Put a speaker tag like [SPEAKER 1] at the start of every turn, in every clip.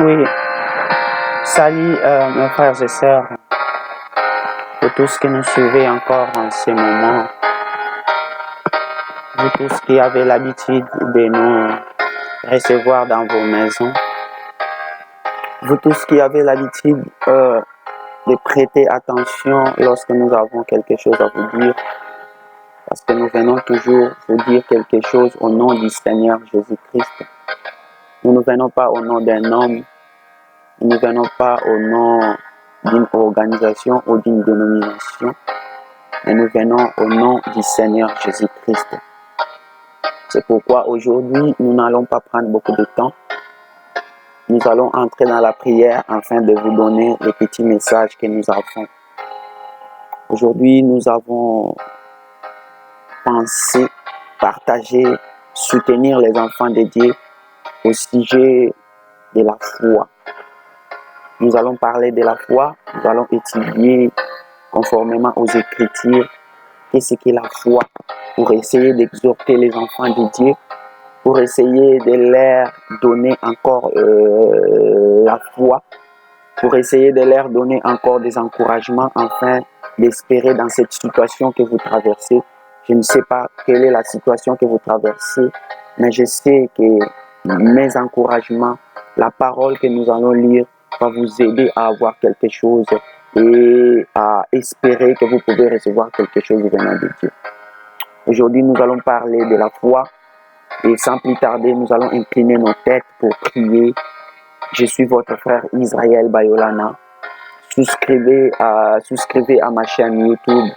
[SPEAKER 1] Oui, salut mes frères et sœurs, vous tous qui nous suivez encore en ce moment, vous tous qui avez l'habitude de nous recevoir dans vos maisons, vous tous qui avez l'habitude de prêter attention lorsque nous avons quelque chose à vous dire, parce que nous venons toujours vous dire quelque chose au nom du Seigneur Jésus-Christ. Nous ne venons pas au nom d'un homme, nous ne venons pas au nom d'une organisation ou d'une dénomination, mais nous venons au nom du Seigneur Jésus-Christ. C'est pourquoi aujourd'hui, nous n'allons pas prendre beaucoup de temps. Nous allons entrer dans la prière afin de vous donner les petits messages que nous avons. Aujourd'hui, nous avons pensé partager, soutenir les enfants de Dieu au sujet de la foi. Nous allons parler de la foi, nous allons étudier conformément aux Écritures qu'est-ce qu'est la foi pour essayer d'exhorter les enfants de Dieu, pour essayer de leur donner encore la foi, pour essayer de leur donner encore des encouragements afin d'espérer dans cette situation que vous traversez. Je ne sais pas quelle est la situation que vous traversez, mais je sais que mes encouragements, la parole que nous allons lire, va vous aider à avoir quelque chose et à espérer que vous pouvez recevoir quelque chose venant de Dieu. Aujourd'hui, nous allons parler de la foi et sans plus tarder, nous allons incliner nos têtes pour prier. Je suis votre frère Israël Bayolana. Souscrivez à ma chaîne YouTube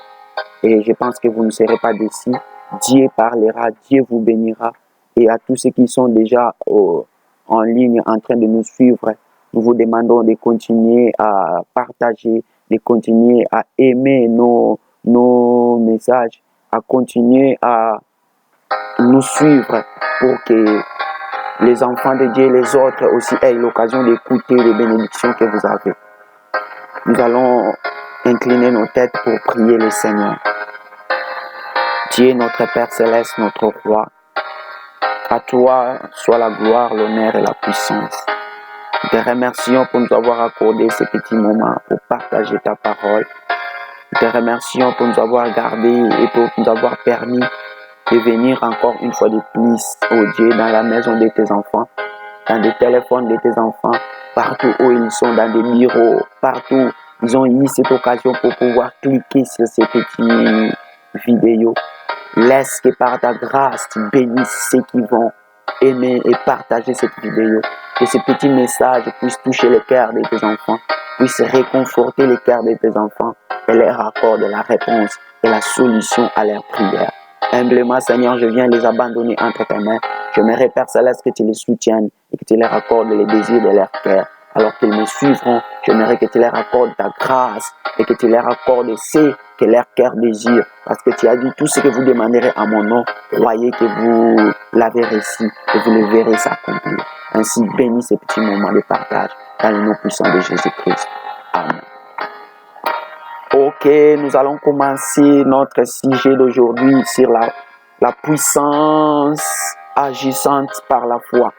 [SPEAKER 1] et je pense que vous ne serez pas déçus. Dieu parlera, Dieu vous bénira. Et à tous ceux qui sont déjà en ligne en train de nous suivre, nous vous demandons de continuer à partager, de continuer à aimer nos messages, à continuer à nous suivre pour que les enfants de Dieu et les autres aussi aient l'occasion d'écouter les bénédictions que vous avez. Nous allons incliner nos têtes pour prier le Seigneur. Dieu, notre Père Céleste, notre Roi, à toi soit la gloire, l'honneur et la puissance. Nous te remercions pour nous avoir accordé ce petit moment pour partager ta parole. Nous te remercions pour nous avoir gardés et pour nous avoir permis de venir encore une fois de plus, oh Dieu, dans la maison de tes enfants, dans les téléphones de tes enfants, partout où ils sont, dans des bureaux, partout. Ils ont eu cette occasion pour pouvoir cliquer sur ces petites vidéos. Laisse que par ta grâce, tu bénisses ceux qui vont aimer et partager cette vidéo. Que ce petit message puisse toucher le cœur de tes enfants, puisse réconforter le cœur de tes enfants et leur accorder la réponse et la solution à leurs prières. Humblement, Seigneur, je viens les abandonner entre tes mains. J'aimerais, Père Céleste, que tu les soutiennes et que tu leur accordes les désirs de leur cœur. Alors qu'ils me suivront, j'aimerais que tu leur accordes ta grâce et que tu leur accordes ce que leur cœur désire. Parce que tu as dit, tout ce que vous demanderez à mon nom, croyez que vous l'avez reçu et vous le verrez s'accomplir. Ainsi, bénis ces petits moments de partage dans le nom puissant de Jésus-Christ. Amen. Ok, nous allons commencer notre sujet d'aujourd'hui sur la puissance agissante par la foi.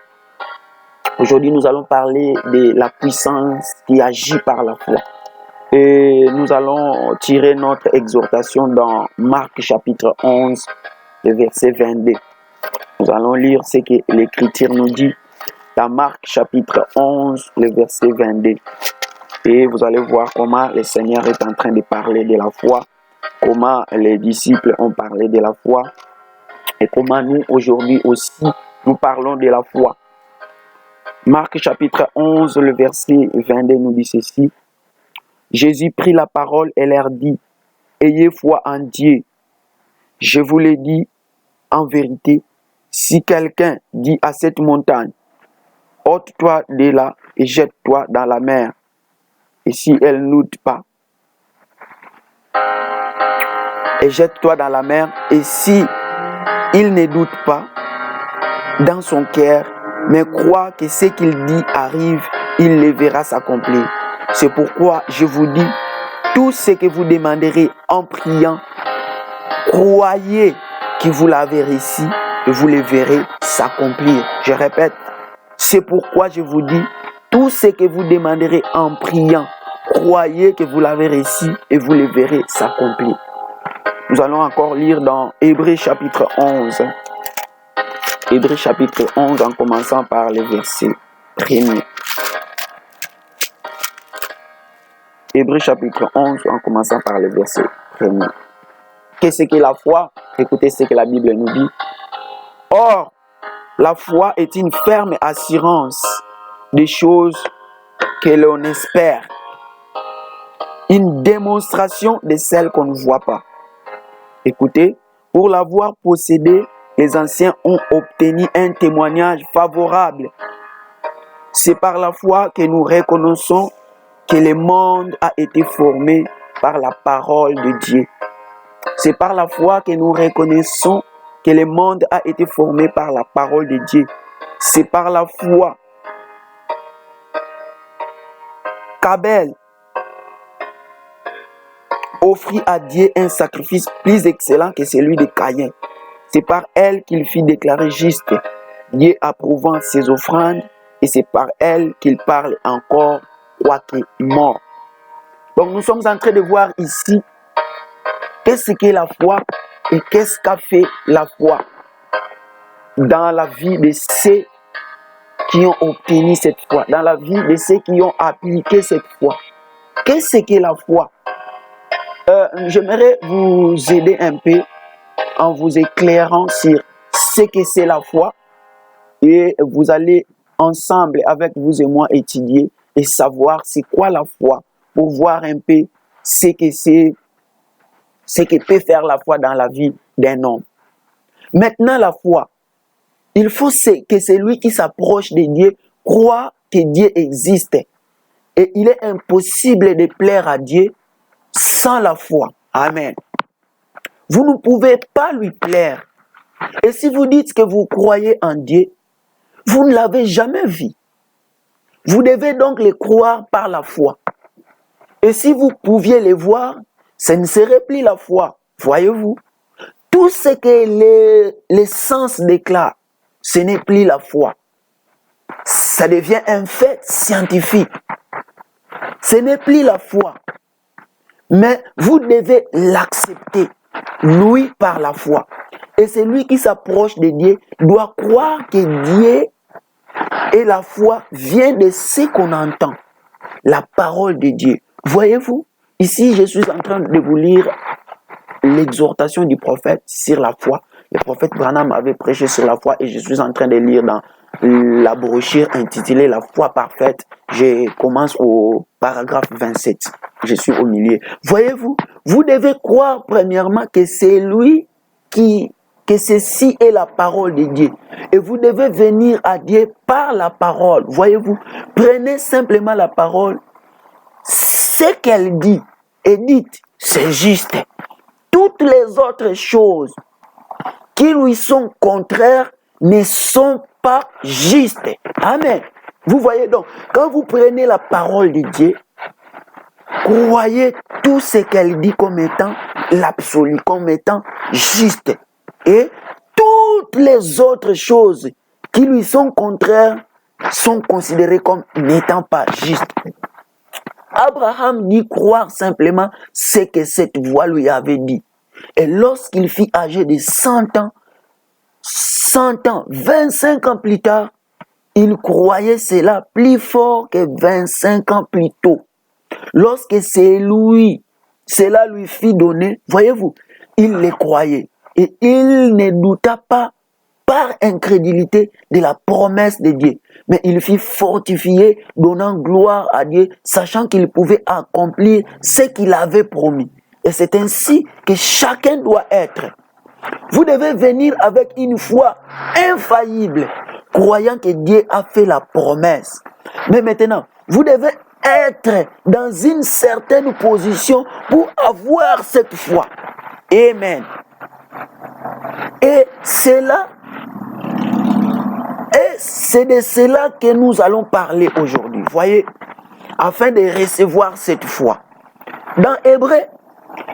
[SPEAKER 1] Aujourd'hui, nous allons parler de la puissance qui agit par la foi. Et nous allons tirer notre exhortation dans Marc chapitre 11, le verset 22. Nous allons lire ce que l'Écriture nous dit dans Marc chapitre 11, le verset 22. Et vous allez voir comment le Seigneur est en train de parler de la foi, comment les disciples ont parlé de la foi et comment nous aujourd'hui aussi nous parlons de la foi. Marc chapitre 11, le verset 22 nous dit ceci. Jésus prit la parole et leur dit, ayez foi en Dieu. Je vous le dis en vérité, si quelqu'un dit à cette montagne, ôte-toi de là et jette-toi dans la mer, et si elle n'oute pas, et jette-toi dans la mer, et si il ne doute pas dans son cœur, mais croit que ce qu'il dit arrive, il le verra s'accomplir. C'est pourquoi je vous dis, tout ce que vous demanderez en priant, croyez que vous l'avez reçu et vous le verrez s'accomplir. Je répète, c'est pourquoi je vous dis, Tout ce que vous demanderez en priant, croyez que vous l'avez reçu et vous le verrez s'accomplir. Nous allons encore lire dans Hébreux chapitre 11. Hébreux chapitre 11 en commençant par le verset 1er. Hébreux chapitre 11 en commençant par le verset 1er. Qu'est-ce que la foi? Écoutez ce que la Bible nous dit. Or, la foi est une ferme assurance des choses que l'on espère, une démonstration de celles qu'on ne voit pas. Écoutez, pour l'avoir possédée, les anciens ont obtenu un témoignage favorable. C'est par la foi que nous reconnaissons que le monde a été formé par la parole de Dieu. C'est par la foi que nous reconnaissons que le monde a été formé par la parole de Dieu. C'est par la foi qu'Abel offrit à Dieu un sacrifice plus excellent que celui de Caïn. C'est par elle qu'il fut déclaré juste, Dieu approuvant ses offrandes, et c'est par elle qu'il parle encore, quoique mort. Donc nous sommes en train de voir ici qu'est-ce qu'est la foi et qu'est-ce qu'a fait la foi dans la vie de ceux qui ont obtenu cette foi, dans la vie de ceux qui ont appliqué cette foi. Qu'est-ce qu'est la foi? J'aimerais vous aider un peu en vous éclairant sur ce que c'est la foi, et vous allez ensemble avec vous et moi étudier et savoir c'est quoi la foi pour voir un peu ce que peut faire la foi dans la vie d'un homme. Maintenant, la foi, il faut que celui qui s'approche de Dieu croit que Dieu existe, et il est impossible de plaire à Dieu sans la foi. Amen. Vous ne pouvez pas lui plaire. Et si vous dites que vous croyez en Dieu, vous ne l'avez jamais vu. Vous devez donc le croire par la foi. Et si vous pouviez le voir, ce ne serait plus la foi. Voyez-vous? Tout ce que les sens déclarent, ce n'est plus la foi. Ça devient un fait scientifique. Ce n'est plus la foi. Mais vous devez l'accepter, lui, par la foi. Et celui qui s'approche de Dieu doit croire que Dieu et la foi viennent de ce qu'on entend, la parole de Dieu. Voyez-vous, ici je suis en train de vous lire l'exhortation du prophète sur la foi. Le prophète Branham avait prêché sur la foi et je suis en train de lire dans la brochure intitulée La foi parfaite. Je commence au paragraphe 27. Je suis au milieu. Voyez-vous, vous devez croire premièrement que c'est lui que ceci est la parole de Dieu. Et vous devez venir à Dieu par la parole. Voyez-vous, prenez simplement la parole. Ce qu'elle dit et dites, c'est juste. Toutes les autres choses qui lui sont contraires ne sont pas justes. Amen. Vous voyez donc, quand vous prenez la parole de Dieu, croyez tout ce qu'elle dit comme étant l'absolu, comme étant juste. Et toutes les autres choses qui lui sont contraires sont considérées comme n'étant pas justes. Abraham dit croire simplement ce que cette voix lui avait dit. Et lorsqu'il fut âgé de 100 ans, 25 ans plus tard, il croyait cela plus fort que 25 ans plus tôt. Lorsque cela lui fit donner, voyez-vous, il le croyait. Et il ne douta pas par incrédulité de la promesse de Dieu. Mais il fut fortifié, donnant gloire à Dieu, sachant qu'il pouvait accomplir ce qu'il avait promis. Et c'est ainsi que chacun doit être. Vous devez venir avec une foi infaillible, croyant que Dieu a fait la promesse. Mais maintenant, vous devez être dans une certaine position pour avoir cette foi. Amen. Et c'est de cela que nous allons parler aujourd'hui. Voyez, afin de recevoir cette foi. Dans Hébreux,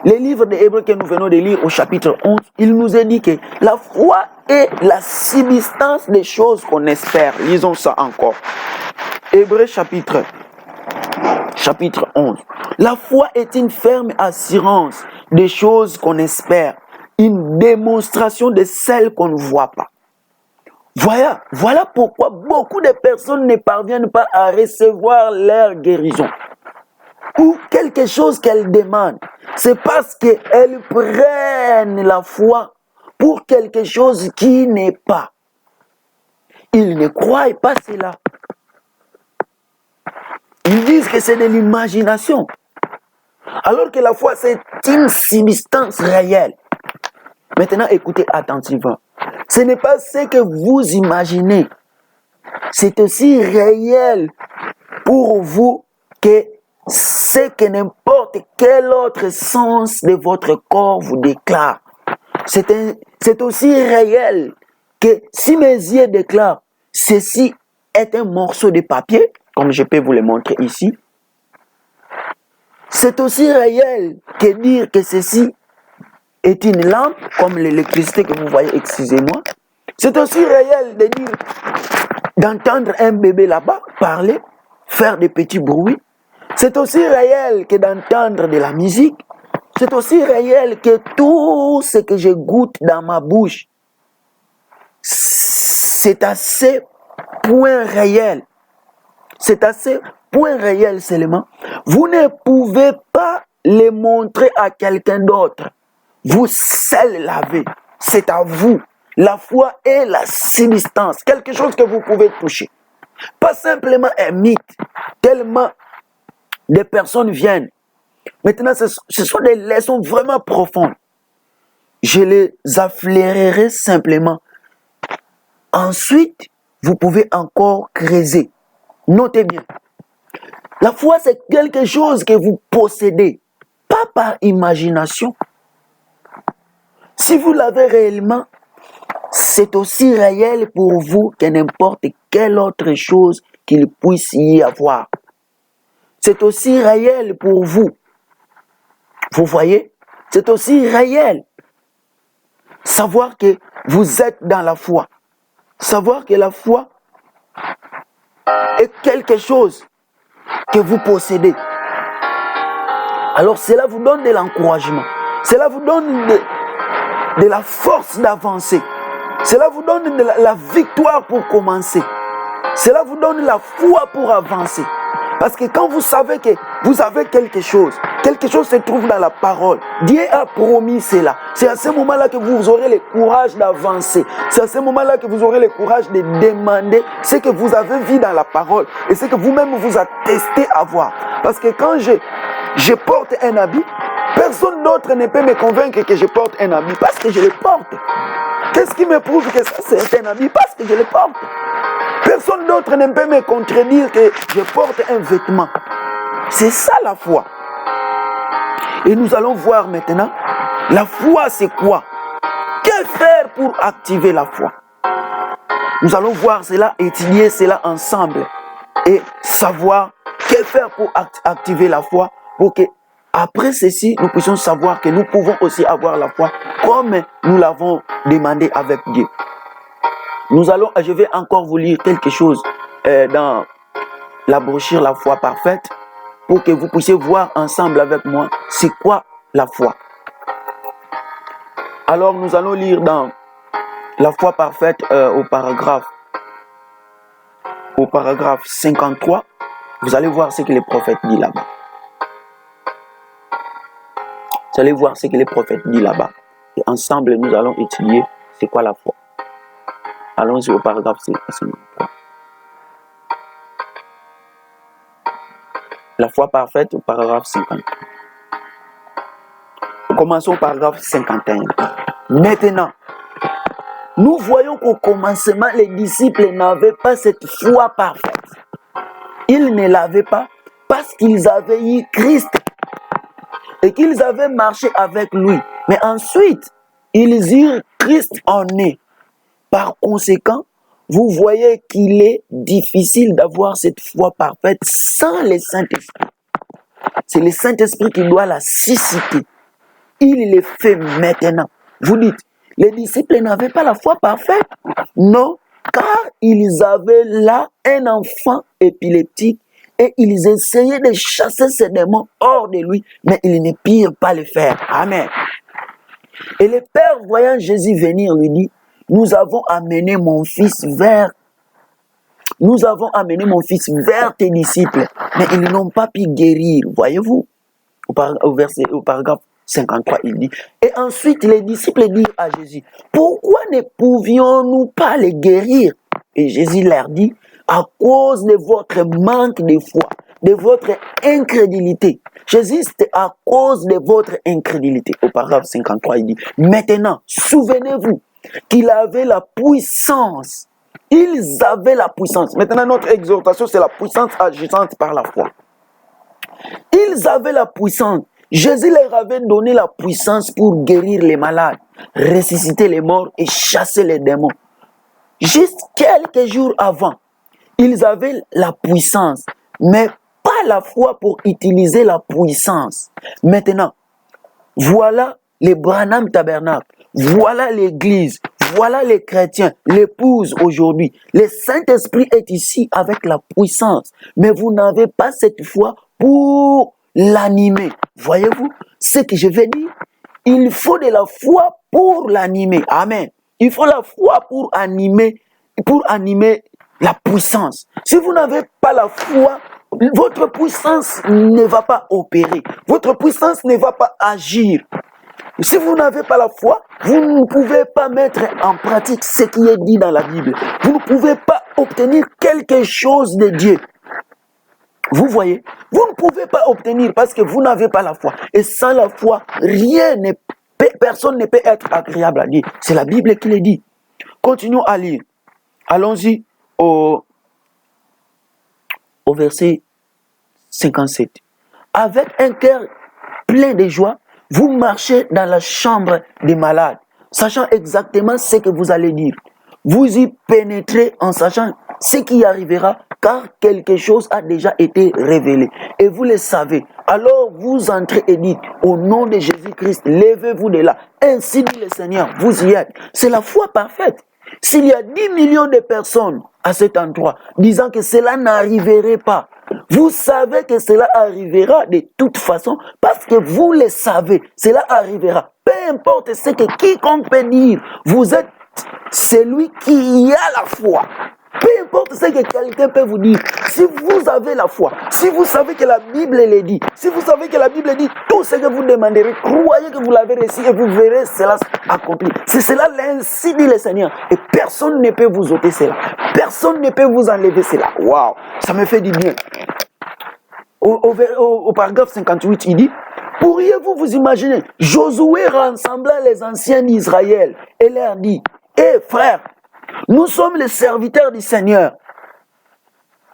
[SPEAKER 1] le livre de Hébreux que nous venons de lire au chapitre 11, il nous est dit que la foi est la subsistance des choses qu'on espère. Lisons ça encore. Hébreux chapitre 11. La foi est une ferme assurance des choses qu'on espère, une démonstration de celles qu'on ne voit pas. Voilà pourquoi beaucoup de personnes ne parviennent pas à recevoir leur guérison ou quelque chose qu'elles demandent. C'est parce qu'elles prennent la foi pour quelque chose qui n'est pas. Ils ne croient pas cela. Ils disent que c'est de l'imagination. Alors que la foi, c'est une substance réelle. Maintenant, écoutez attentivement. Ce n'est pas ce que vous imaginez. C'est aussi réel pour vous que ce que n'importe quel autre sens de votre corps vous déclare. C'est aussi réel que si mes yeux déclarent ceci est un morceau de papier, comme je peux vous le montrer ici, c'est aussi réel que dire que ceci est une lampe, comme l'électricité que vous voyez, excusez-moi. C'est aussi réel de dire, d'entendre un bébé là-bas parler, faire des petits bruits. C'est aussi réel que d'entendre de la musique. C'est aussi réel que tout ce que je goûte dans ma bouche, c'est assez point réel. C'est assez point réel seulement. Vous ne pouvez pas les montrer à quelqu'un d'autre. Vous seul l'avez. C'est à vous. La foi est la substance. Quelque chose que vous pouvez toucher. Pas simplement un mythe. Tellement de personnes viennent. Maintenant, ce sont des leçons vraiment profondes. Je les afflairerai simplement. Ensuite, vous pouvez encore creuser. Notez bien. La foi, c'est quelque chose que vous possédez. Pas par imagination. Si vous l'avez réellement, c'est aussi réel pour vous que n'importe quelle autre chose qu'il puisse y avoir. C'est aussi réel pour vous. Vous voyez? C'est aussi réel. Savoir que vous êtes dans la foi. Savoir que la foi est quelque chose que vous possédez. Alors cela vous donne de l'encouragement. Cela vous donne de la force d'avancer. Cela vous donne de la victoire pour commencer. Cela vous donne la foi pour avancer. Parce que quand vous savez que vous avez quelque chose se trouve dans la parole. Dieu a promis cela. C'est à ce moment-là que vous aurez le courage d'avancer. C'est à ce moment-là que vous aurez le courage de demander ce que vous avez vu dans la parole et ce que vous-même vous attestez avoir. Parce que quand je porte un habit, personne d'autre ne peut me convaincre que je porte un habit parce que je le porte. Qu'est-ce qui me prouve que ça c'est un habit? Parce que je le porte. Personne d'autre ne peut me contredire que je porte un vêtement. C'est ça la foi. Et nous allons voir maintenant, la foi c'est quoi? Que faire pour activer la foi? Nous allons voir cela, étudier cela ensemble et savoir que faire pour activer la foi pour que après ceci, nous puissions savoir que nous pouvons aussi avoir la foi comme nous l'avons demandé avec Dieu. Je vais encore vous lire quelque chose dans la brochure La foi parfaite pour que vous puissiez voir ensemble avec moi c'est quoi la foi. Alors nous allons lire dans La foi parfaite au paragraphe 53. Vous allez voir ce que les prophètes disent là-bas. Vous allez voir ce que les prophètes disent là-bas. Et ensemble, nous allons étudier c'est quoi la foi. Allons-y au paragraphe 53. La foi parfaite au paragraphe 50. Commençons au paragraphe 51. Maintenant, nous voyons qu'au commencement, les disciples n'avaient pas cette foi parfaite. Ils ne l'avaient pas parce qu'ils avaient eu Christ et qu'ils avaient marché avec lui. Mais ensuite, ils eurent Christ en eux. Par conséquent, vous voyez qu'il est difficile d'avoir cette foi parfaite sans le Saint-Esprit. C'est le Saint-Esprit qui doit la susciter. Il le fait maintenant. Vous dites, les disciples n'avaient pas la foi parfaite? Non, car ils avaient là un enfant épileptique et ils essayaient de chasser ces démons hors de lui, mais ils ne purent pas le faire. Amen. Et le père, voyant Jésus venir, lui dit, nous avons amené mon fils vers tes disciples, mais ils n'ont pas pu guérir. Voyez-vous, au paragraphe 53, il dit, et ensuite les disciples disent à Jésus, pourquoi ne pouvions-nous pas les guérir? Et Jésus leur dit, à cause de votre manque de foi, de votre incrédulité. Jésus, c'était à cause de votre incrédulité. Au paragraphe 53, il dit, maintenant, souvenez-vous qu'il avait la puissance. Ils avaient la puissance. Maintenant, notre exhortation, c'est la puissance agissante par la foi. Ils avaient la puissance. Jésus leur avait donné la puissance pour guérir les malades, ressusciter les morts et chasser les démons. Juste quelques jours avant, ils avaient la puissance, mais pas la foi pour utiliser la puissance. Maintenant, voilà les Branham Tabernacle, voilà l'église, voilà les chrétiens, l'épouse aujourd'hui. Le Saint-Esprit est ici avec la puissance, mais vous n'avez pas cette foi pour l'animer. Voyez-vous ce que je veux dire? Il faut de la foi pour l'animer. Amen. Il faut la foi pour animer la puissance. Si vous n'avez pas la foi, votre puissance ne va pas opérer. Votre puissance ne va pas agir. Si vous n'avez pas la foi, vous ne pouvez pas mettre en pratique ce qui est dit dans la Bible. Vous ne pouvez pas obtenir quelque chose de Dieu. Vous voyez, vous ne pouvez pas obtenir parce que vous n'avez pas la foi. Et sans la foi, personne ne peut être agréable à Dieu. C'est la Bible qui le dit. Continuons à lire. Allons-y au verset 57. Avec un cœur plein de joie, vous marchez dans la chambre des malades, sachant exactement ce que vous allez dire. Vous y pénétrez en sachant ce qui arrivera, car quelque chose a déjà été révélé. Et vous le savez. Alors vous entrez et dites, au nom de Jésus-Christ, levez-vous de là. Ainsi dit le Seigneur, vous y êtes. C'est la foi parfaite. S'il y a 10 millions de personnes à cet endroit, disant que cela n'arriverait pas, vous savez que cela arrivera de toute façon, parce que vous le savez, cela arrivera. Peu importe ce que quiconque peut dire, vous êtes celui qui a la foi. Peu importe ce que quelqu'un peut vous dire, si vous avez la foi, si vous savez que la Bible le dit, si vous savez que la Bible dit tout ce que vous demanderez, croyez que vous l'avez reçu et vous verrez cela accompli. C'est cela l'ainsi dit le Seigneur. Et personne ne peut vous ôter cela. Personne ne peut vous enlever cela. Waouh, ça me fait du bien. Au paragraphe 58, il dit, pourriez-vous vous imaginer, Josué rassembla les anciens d'Israël et leur dit, frères, nous sommes les serviteurs du Seigneur.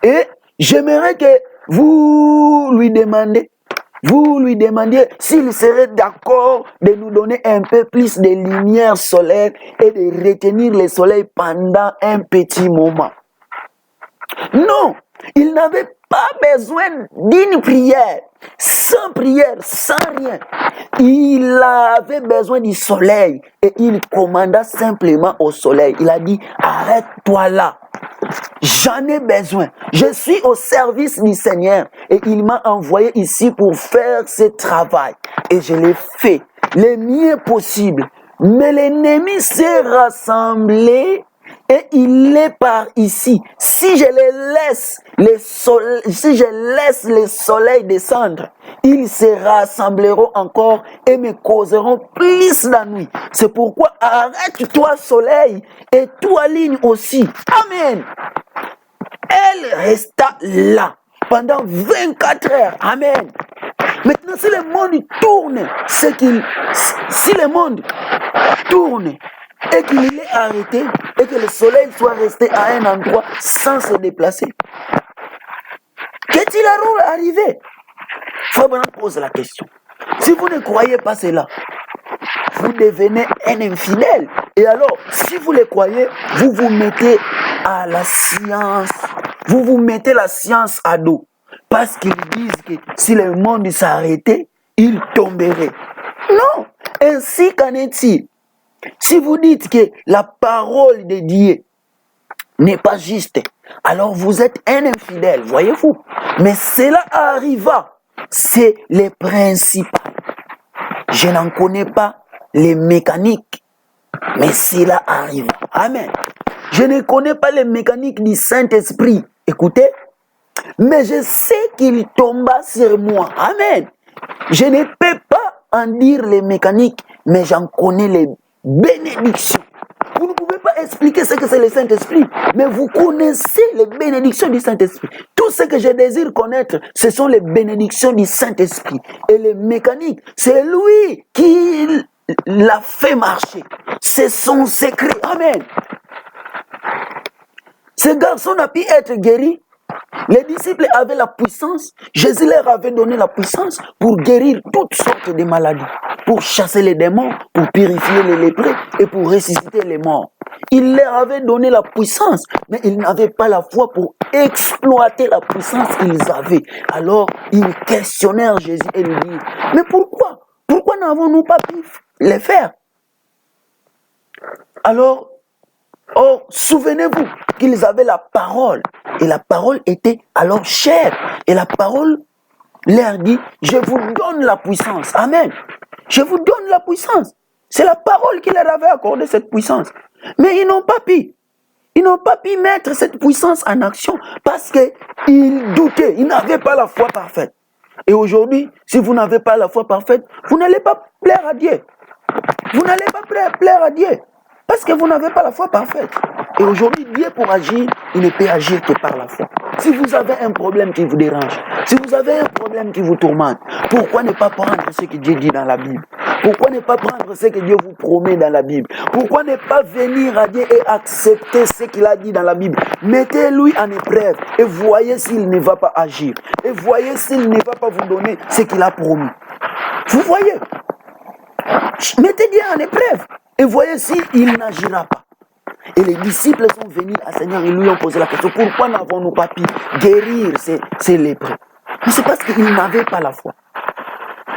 [SPEAKER 1] Et j'aimerais que vous lui demandiez s'il serait d'accord de nous donner un peu plus de lumière solaire et de retenir le soleil pendant un petit moment. Non, il n'avait pas besoin d'une prière, sans rien. Il avait besoin du soleil et il commanda simplement au soleil. Il a dit, arrête-toi là. J'en ai besoin. Je suis au service du Seigneur et il m'a envoyé ici pour faire ce travail. Et je l'ai fait le mieux possible. Mais l'ennemi s'est rassemblé et il est par ici. Si je laisse le soleil descendre, ils se rassembleront encore et me causeront plus d'ennui. C'est pourquoi arrête-toi soleil et toi ligne aussi. Amen. Elle resta là pendant 24 heures. Amen. Maintenant, si le monde tourne, si le monde tourne et qu'il est arrêté et que le soleil soit resté à un endroit sans se déplacer, qu'est-il arrivé? Fabre pose la question. Si vous ne croyez pas cela, vous devenez un infidèle. Et alors, si vous le croyez, vous vous mettez à la science. Vous vous mettez la science à dos. Parce qu'ils disent que si le monde s'arrêtait, il tomberait. Non. Ainsi qu'en est-il? Si vous dites que la parole de Dieu n'est pas juste, alors vous êtes un infidèle, voyez-vous. Mais cela arriva, c'est les principal. Je n'en connais pas les mécaniques, mais cela arriva. Amen. Je ne connais pas les mécaniques du Saint-Esprit, écoutez, mais je sais qu'il tomba sur moi. Amen. Je ne peux pas en dire les mécaniques, mais j'en connais les bénédictions. Vous ne pouvez pas expliquer ce que c'est le Saint-Esprit, mais vous connaissez les bénédictions du Saint-Esprit. Tout ce que je désire connaître, ce sont les bénédictions du Saint-Esprit. Et les mécaniques, c'est lui qui l'a fait marcher. C'est son secret. Amen. Ce garçon a pu être guéri. Les disciples avaient la puissance. Jésus leur avait donné la puissance pour guérir toutes sortes de maladies, pour chasser les démons, pour purifier les lépreux et pour ressusciter les morts. Il leur avait donné la puissance, mais ils n'avaient pas la foi pour exploiter la puissance qu'ils avaient. Alors, ils questionnèrent Jésus et lui dirent, mais pourquoi? Pourquoi n'avons-nous pas pu les faire? Alors, souvenez-vous qu'ils avaient la parole. Et la parole était alors chère. Et la parole leur dit, je vous donne la puissance. Amen. Je vous donne la puissance. C'est la parole qui leur avait accordé cette puissance. Mais ils n'ont pas pu. Ils n'ont pas pu mettre cette puissance en action parce qu'ils doutaient. Ils n'avaient pas la foi parfaite. Et aujourd'hui, si vous n'avez pas la foi parfaite, vous n'allez pas plaire à Dieu. Vous n'allez pas plaire à Dieu. Parce que vous n'avez pas la foi parfaite. Et aujourd'hui, Dieu pour agir, il ne peut agir que par la foi. Si vous avez un problème qui vous dérange, si vous avez un problème qui vous tourmente, pourquoi ne pas prendre ce que Dieu dit dans la Bible? Pourquoi ne pas prendre ce que Dieu vous promet dans la Bible? Pourquoi ne pas venir à Dieu et accepter ce qu'il a dit dans la Bible? Mettez-lui en épreuve et voyez s'il ne va pas agir. Et voyez s'il ne va pas vous donner ce qu'il a promis. Vous voyez? Mettez Dieu en épreuve et voyez s'il n'agira pas. Et les disciples sont venus à Seigneur et lui ont posé la question, pourquoi n'avons-nous pas pu guérir ces lépreux? Mais c'est parce qu'il n'avait pas la foi.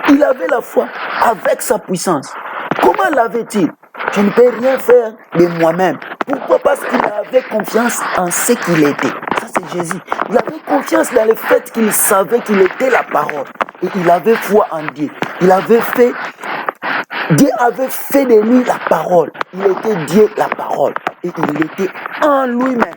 [SPEAKER 1] Il avait la foi avec sa puissance. Comment l'avait-il? Je ne peux rien faire de moi-même. Pourquoi? Parce qu'il avait confiance en ce qu'il était. Ça, c'est Jésus. Il avait confiance dans le fait qu'il savait qu'il était la parole. Et il avait foi en Dieu. Dieu avait fait de lui la parole. Il était Dieu la parole. Et il était en lui-même.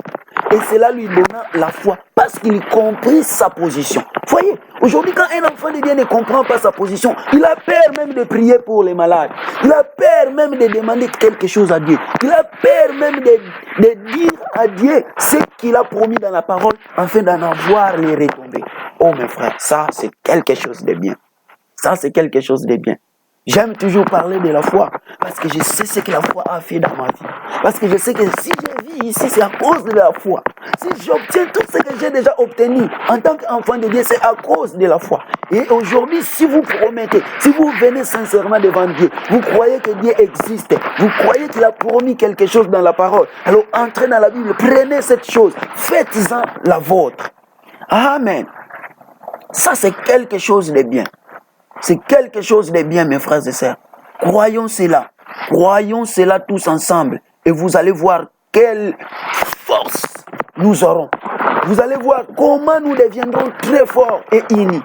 [SPEAKER 1] Et cela lui donna la foi parce qu'il comprit sa position. Voyez, aujourd'hui quand un enfant de Dieu ne comprend pas sa position, il a peur même de prier pour les malades. Il a peur même de demander quelque chose à Dieu. Il a peur même de dire à Dieu ce qu'il a promis dans la parole afin d'en avoir les retombées. Oh mes frères, ça c'est quelque chose de bien. Ça c'est quelque chose de bien. J'aime toujours parler de la foi parce que je sais ce que la foi a fait dans ma vie. Parce que je sais que si je vis ici, c'est à cause de la foi. Si j'obtiens tout ce que j'ai déjà obtenu en tant qu'enfant de Dieu, c'est à cause de la foi. Et aujourd'hui, si vous promettez, si vous venez sincèrement devant Dieu, vous croyez que Dieu existe, vous croyez qu'il a promis quelque chose dans la parole, alors entrez dans la Bible, prenez cette chose, faites-en la vôtre. Amen. Ça, c'est quelque chose de bien. C'est quelque chose de bien, mes frères et sœurs. Croyons cela. Croyons cela tous ensemble. Et vous allez voir quelle force nous aurons. Vous allez voir comment nous deviendrons très forts et unis.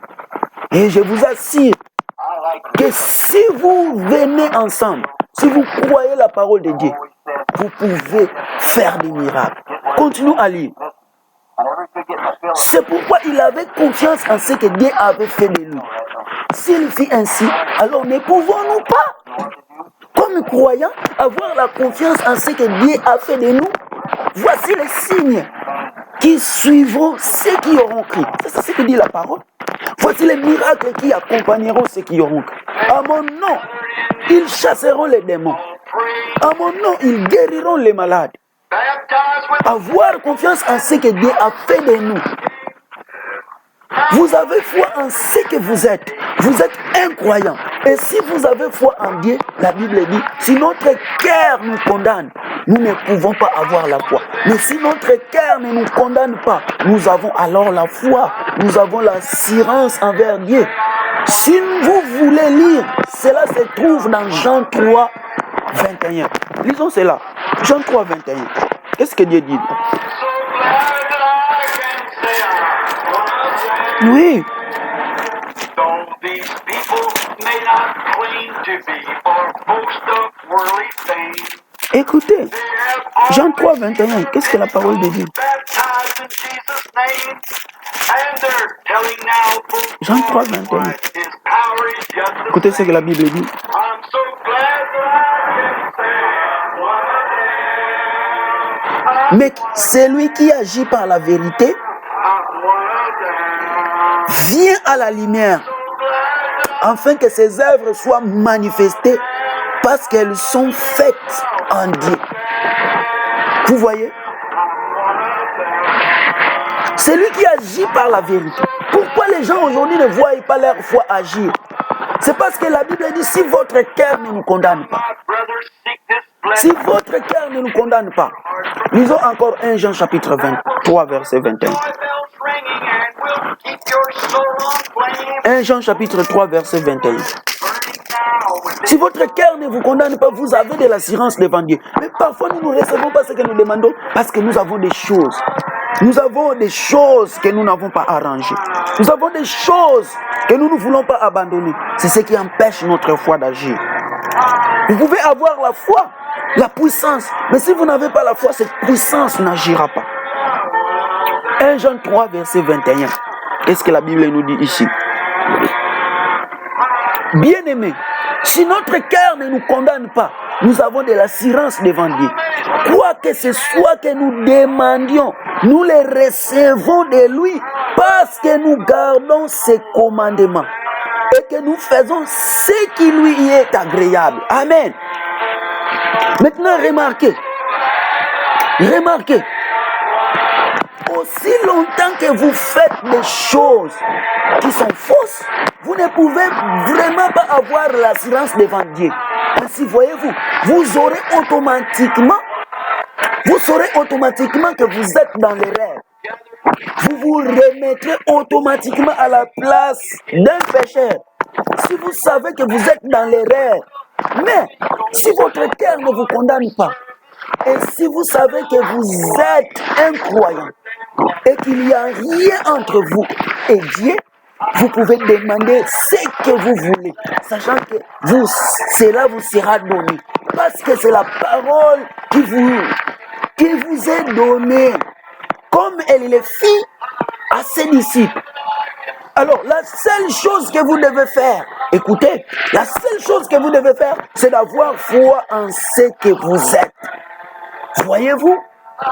[SPEAKER 1] Et je vous assure que si vous venez ensemble, si vous croyez la parole de Dieu, vous pouvez faire des miracles. Continuons à lire. C'est pourquoi il avait confiance en ce que Dieu avait fait de lui. S'il fit ainsi, alors ne pouvons-nous pas, comme croyants, avoir la confiance en ce que Dieu a fait de nous? Voici les signes qui suivront ceux qui auront cru. C'est ce que dit la parole. Voici les miracles qui accompagneront ceux qui auront cru. À mon nom, ils chasseront les démons. À mon nom, ils guériront les malades. Avoir confiance en ce que Dieu a fait de nous. Vous avez foi en ce que vous êtes. Vous êtes incroyant. Et si vous avez foi en Dieu, la Bible dit, si notre cœur nous condamne, nous ne pouvons pas avoir la foi. Mais si notre cœur ne nous condamne pas, nous avons alors la foi. Nous avons l'assurance envers Dieu. Si vous voulez lire, cela se trouve dans Jean 3, 21. Lisons cela. Jean 3, 21. Qu'est-ce que Dieu dit? Oui. Écoutez, Jean 3, 21, qu'est-ce que la parole de Dieu? Jean 3, 21. Écoutez ce que la Bible dit. Mais celui qui agit par la vérité vient à la lumière, afin que ses œuvres soient manifestées parce qu'elles sont faites en Dieu. Vous voyez? Celui qui agit par la vérité. Pourquoi les gens aujourd'hui ne voient pas leur foi agir? C'est parce que la Bible dit, si votre cœur ne nous condamne pas. Si votre cœur ne nous condamne pas. Lisons encore 1 Jean chapitre 23, verset 21. 1 Jean chapitre 3, verset 21. Si votre cœur ne vous condamne pas, vous avez de l'assurance devant Dieu. Mais parfois, nous ne recevons pas ce que nous demandons parce que nous avons des choses. Nous avons des choses que nous n'avons pas arrangées. Nous avons des choses que nous ne voulons pas abandonner. C'est ce qui empêche notre foi d'agir. Vous pouvez avoir la foi, la puissance. Mais si vous n'avez pas la foi, cette puissance n'agira pas. 1 Jean 3, verset 21. Qu'est-ce que la Bible nous dit ici? Bien-aimés, si notre cœur ne nous condamne pas, nous avons de l'assurance devant Dieu. Quoi que ce soit que nous demandions, nous les recevons de lui parce que nous gardons ses commandements et que nous faisons ce qui lui est agréable. Amen. Maintenant, remarquez, aussi longtemps que vous faites des choses qui sont fausses, vous ne pouvez vraiment pas avoir l'assurance devant Dieu. Ainsi, voyez-vous, vous saurez automatiquement que vous êtes dans l'erreur. Vous vous remettrez automatiquement à la place d'un pécheur. Si vous savez que vous êtes dans l'erreur, mais si votre cœur ne vous condamne pas, et si vous savez que vous êtes un croyant et qu'il n'y a rien entre vous et Dieu, vous pouvez demander ce que vous voulez, sachant que cela vous sera donné. Parce que c'est la parole qui vous est donnée, comme elle le fit à ses disciples. Alors, la seule chose que vous devez faire, écoutez, la seule chose que vous devez faire, c'est d'avoir foi en ce que vous êtes. Voyez-vous?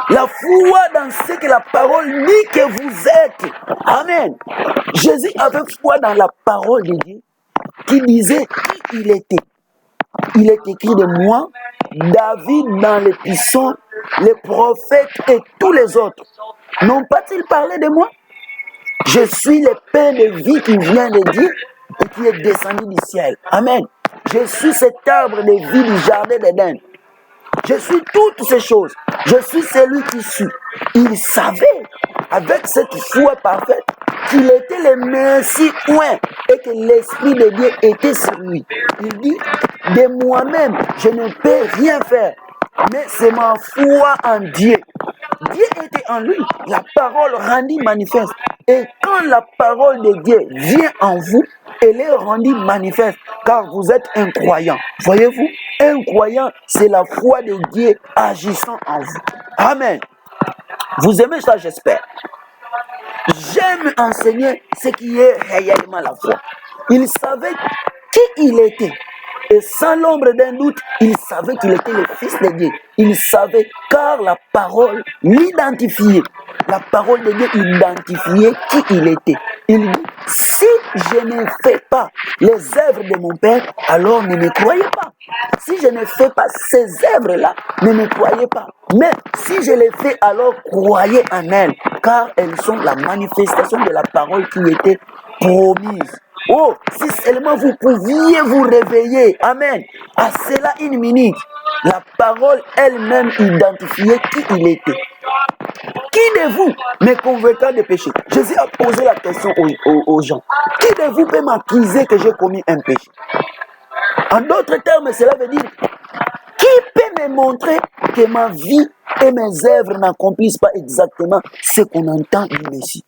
[SPEAKER 1] La foi dans ce que la parole dit que vous êtes. Amen. Jésus avait foi dans la parole de Dieu qui disait qui il était. Il est écrit de moi, David dans les psaumes, les prophètes et tous les autres. N'ont pas-ils parlé de moi? Je suis le pain de vie qui vient de Dieu et qui est descendu du ciel. Amen. Je suis cet arbre de vie du jardin d'Éden. Je suis toutes ces choses. Je suis celui qui suit. Il savait, avec cette foi parfaite, qu'il était le Messie et que l'Esprit de Dieu était sur lui. Il dit, de moi-même, je ne peux rien faire, mais c'est ma foi en Dieu. Dieu était en lui, la parole rendue manifeste. Et quand la parole de Dieu vient en vous, elle est rendue manifeste, car vous êtes un croyant. Voyez-vous, un croyant, c'est la foi de Dieu agissant en vous. Amen. Vous aimez ça, j'espère. J'aime enseigner ce qui est réellement la foi. Il savait qui il était. Et sans l'ombre d'un doute, il savait qu'il était le Fils de Dieu. Il savait, car la parole l'identifiait. La parole de Dieu identifiait qui il était. Il dit, si je ne fais pas les œuvres de mon Père, alors ne me croyez pas. Si je ne fais pas ces œuvres-là, ne me croyez pas. Mais si je les fais, alors croyez en elles, car elles sont la manifestation de la parole qui était promise. Oh, si seulement vous pouviez vous réveiller, amen, à cela une minute, la parole elle-même identifiait qui il était. Qui de vous me convainquant de péché? Jésus a posé la question aux gens. Qui de vous peut m'accuser que j'ai commis un péché? En d'autres termes, cela veut dire, Qui peut me montrer que ma vie et mes œuvres n'accomplissent pas exactement ce qu'on entend du Messie?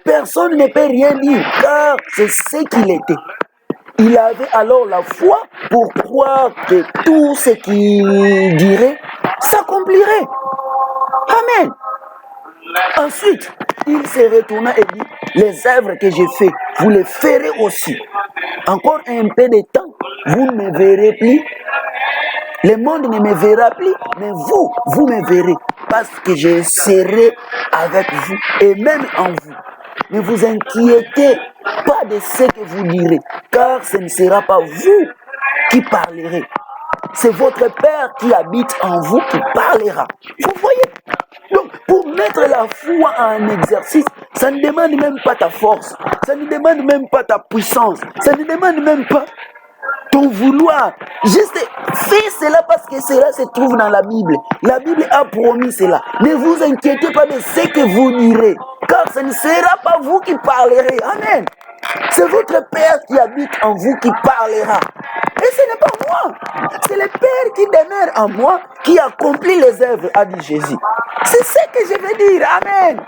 [SPEAKER 1] Personne ne peut rien dire, car c'est ce qu'il était. Il avait alors la foi pour croire que tout ce qu'il dirait s'accomplirait. Amen. Ensuite, il se retourna et dit, les œuvres que j'ai faites, vous les ferez aussi. Encore un peu de temps, vous ne me verrez plus. Le monde ne me verra plus, mais vous me verrez, parce que je serai avec vous et même en vous. Ne vous inquiétez pas de ce que vous direz, car ce ne sera pas vous qui parlerez. C'est votre Père qui habite en vous qui parlera. Vous voyez? Donc, pour mettre la foi en exercice, ça ne demande même pas ta force, ça ne demande même pas ta puissance, ça ne demande même pas ton vouloir. Juste fais cela parce que cela se trouve dans la Bible. La Bible a promis cela. Ne vous inquiétez pas de ce que vous direz, car ce ne sera pas vous qui parlerez. Amen. C'est votre Père qui habite en vous qui parlera. Et ce n'est pas moi. C'est le Père qui demeure en moi, qui accomplit les œuvres, a dit Jésus. C'est ce que je veux dire. Amen.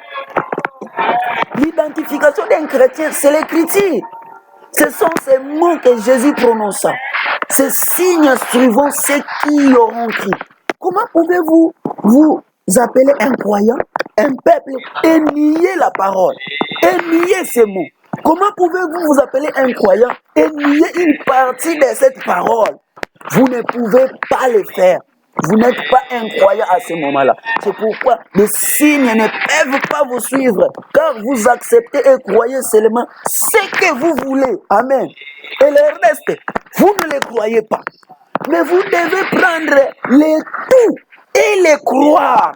[SPEAKER 1] L'identification d'un chrétien, c'est l'écriture. Ce sont ces mots que Jésus prononça. Ces signes suivant ceux qui auront cru. Comment pouvez-vous vous appeler un croyant, un peuple, et nier la parole, et nier ces mots? Comment pouvez-vous vous appeler un croyant et nier une partie de cette parole? Vous ne pouvez pas le faire. Vous n'êtes pas un croyant à ce moment-là. C'est pourquoi les signes ne peuvent pas vous suivre, car vous acceptez et croyez seulement ce que vous voulez. Amen. Et le reste, vous ne le croyez pas. Mais vous devez prendre les tout et les croire.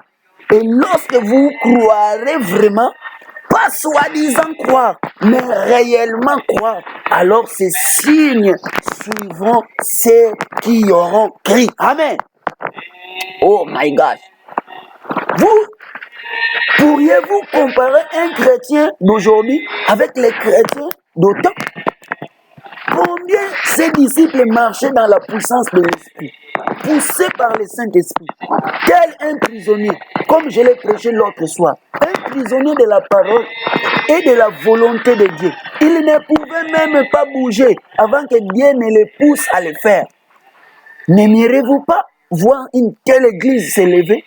[SPEAKER 1] Et lorsque vous croirez vraiment, pas soi-disant croire, mais réellement croire, alors ces signes suivront ceux qui auront cru. Amen. Oh my gosh. Vous pourriez-vous comparer un chrétien d'aujourd'hui avec les chrétiens d'autant? Combien ces disciples marchaient dans la puissance de l'Esprit, poussés par le Saint-Esprit, tel un prisonnier, comme je l'ai prêché l'autre soir, un prisonnier de la parole et de la volonté de Dieu. Il ne pouvait même pas bouger avant que Dieu ne le pousse à le faire. N'aimeriez-vous pas voir une telle église s'élever?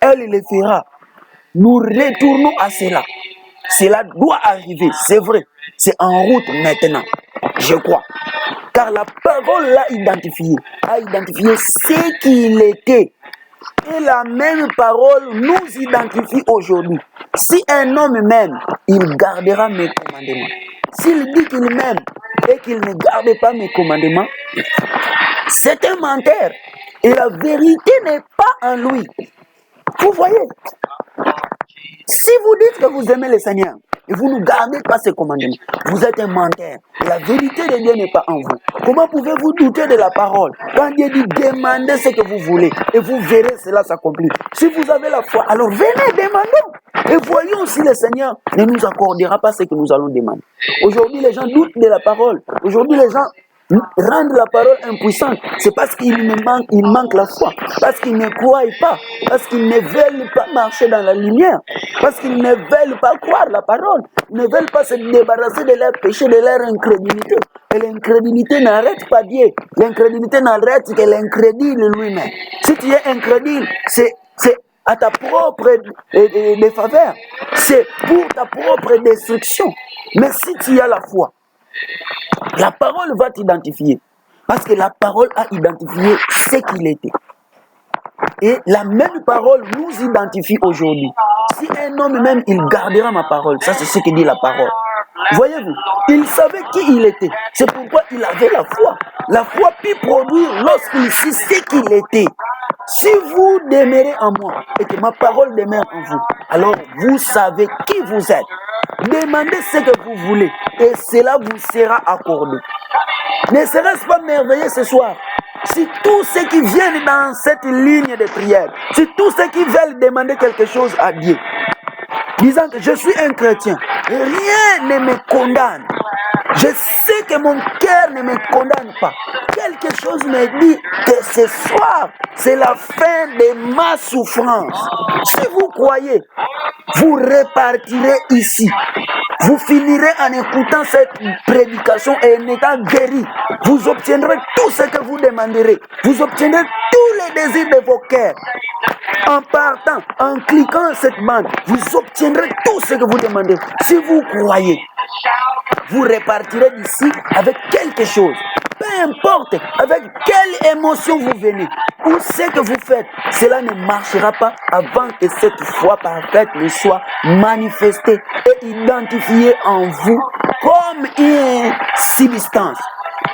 [SPEAKER 1] Elle le fera. Nous retournons à cela. Cela doit arriver, c'est vrai. C'est en route maintenant, je crois. Car la parole l'a identifié. A identifié ce qu'il était. Et la même parole nous identifie aujourd'hui. Si un homme m'aime, il gardera mes commandements. S'il dit qu'il m'aime et qu'il ne garde pas mes commandements, c'est un menteur. Et la vérité n'est pas en lui. Vous voyez? Si vous dites que vous aimez le Seigneur et vous ne gardez pas ses commandements, vous êtes un menteur. La vérité de Dieu n'est pas en vous. Comment pouvez-vous douter de la parole? Quand Dieu dit demandez ce que vous voulez et vous verrez cela s'accomplir. Si vous avez la foi, alors venez, demandons. Et voyons si le Seigneur ne nous accordera pas ce que nous allons demander. Aujourd'hui, les gens doutent de la parole. Aujourd'hui, les gens rendent la parole impuissante. C'est parce qu'il manque la foi, parce qu'ils ne croient pas, parce qu'ils ne veulent pas marcher dans la lumière, parce qu'ils ne veulent pas croire la parole, ils ne veulent pas se débarrasser de leur péché, de leur incrédulité. Et l'incrédulité n'arrête pas Dieu. L'incrédulité n'arrête que l'incrédule lui-même. Si tu es incrédule, c'est à ta propre défaveur. C'est pour ta propre destruction. Mais si tu as la foi, la parole va t'identifier. Parce que la parole a identifié ce qu'il était. Et la même parole nous identifie aujourd'hui. Si un homme même, il gardera ma parole. Ça, c'est ce que dit la parole. Voyez-vous, il savait qui il était. C'est pourquoi il avait la foi. La foi peut produire lorsqu'il sait ce qu'il était. Si vous demeurez en moi et que ma parole demeure en vous, alors vous savez qui vous êtes. Demandez ce que vous voulez et cela vous sera accordé. Ne serait-ce pas merveilleux ce soir si tous ceux qui viennent dans cette ligne de prière, si tous ceux qui veulent demander quelque chose à Dieu, disant que je suis un chrétien, rien ne me condamne. Je sais que mon cœur ne me condamne pas. Quelque chose me dit que ce soir, c'est la fin de ma souffrance. Si vous croyez, vous repartirez ici. Vous finirez en écoutant cette prédication et en étant guéri. Vous obtiendrez tout ce que vous demanderez. Vous obtiendrez tous les désirs de vos cœurs. En partant, en cliquant cette bande, vous obtiendrez tout ce que vous demandez. Si vous croyez, vous repartirez d'ici avec quelque chose. Peu importe avec quelle émotion vous venez ou ce que vous faites, cela ne marchera pas avant que cette foi parfaite ne soit manifestée et identifiée en vous comme une substance.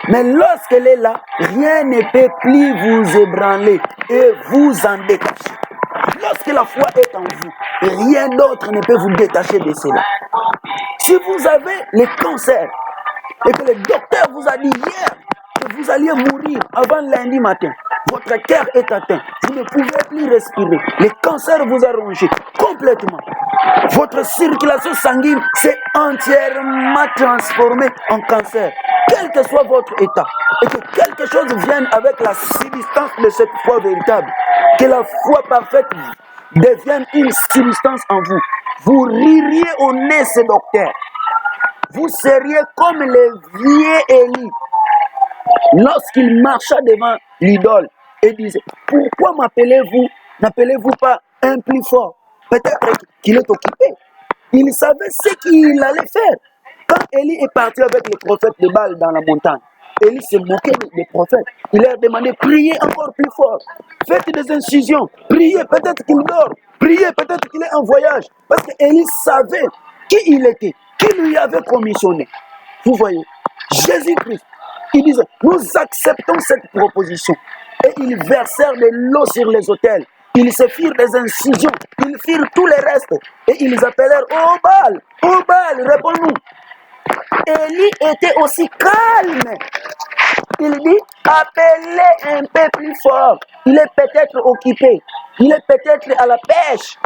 [SPEAKER 1] Mais lorsqu'elle est là, rien ne peut plus vous ébranler et vous en détacher. Lorsque la foi est en vous, rien d'autre ne peut vous détacher de cela. Si vous avez le cancer et que le docteur vous a dit hier que vous alliez mourir avant lundi matin, votre cœur est atteint, vous ne pouvez plus respirer, le cancer vous a rongé complètement. Votre circulation sanguine s'est entièrement transformée en cancer, quel que soit votre état, et que quelque chose vienne avec la substance de cette foi véritable, que la foi parfaite devienne une substance en vous. Vous ririez au nez ce docteur. Vous seriez comme le vieux Élie lorsqu'il marcha devant l'idole et disait: pourquoi n'appelez-vous pas un plus fort? Peut-être qu'il est occupé. Il savait ce qu'il allait faire. Quand Élie est parti avec les prophètes de Baal dans la montagne, Élie se moquait des prophètes. Il leur demandait: priez encore plus fort. Faites des incisions. Priez, peut-être qu'il dort. Priez, peut-être qu'il est en voyage. Parce qu'Élie savait qui il était, qui lui avait commissionné. Vous voyez, Jésus-Christ, il disait: nous acceptons cette proposition. Et ils versèrent de l'eau sur les autels. Ils se firent des incisions. Ils firent tout le reste. Et ils appelèrent: oh Baal, réponds-nous. Élie était aussi calme. Il dit: appelez un peu plus fort. Il est peut-être occupé. Il est peut-être à la pêche.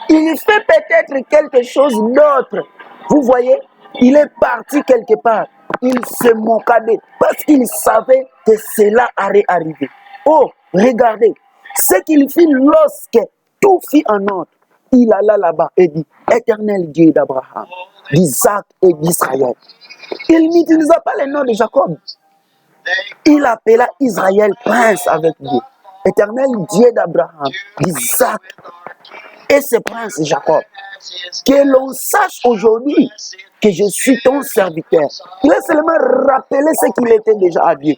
[SPEAKER 1] Il fait peut-être quelque chose d'autre. Vous voyez, il est parti quelque part. Il se moqua d'eux parce qu'il savait que cela allait arriver. Oh, regardez, ce qu'il fit lorsque tout fit en ordre. Il alla là-bas et dit: Éternel Dieu d'Abraham, d'Isaac et d'Israël. Il n'utilisa pas le nom de Jacob. Il appela Israël prince avec Dieu. Éternel Dieu d'Abraham, d'Isaac et ce prince Jacob. Que l'on sache aujourd'hui que je suis ton serviteur. Il a seulement rappelé ce qu'il était déjà à Dieu.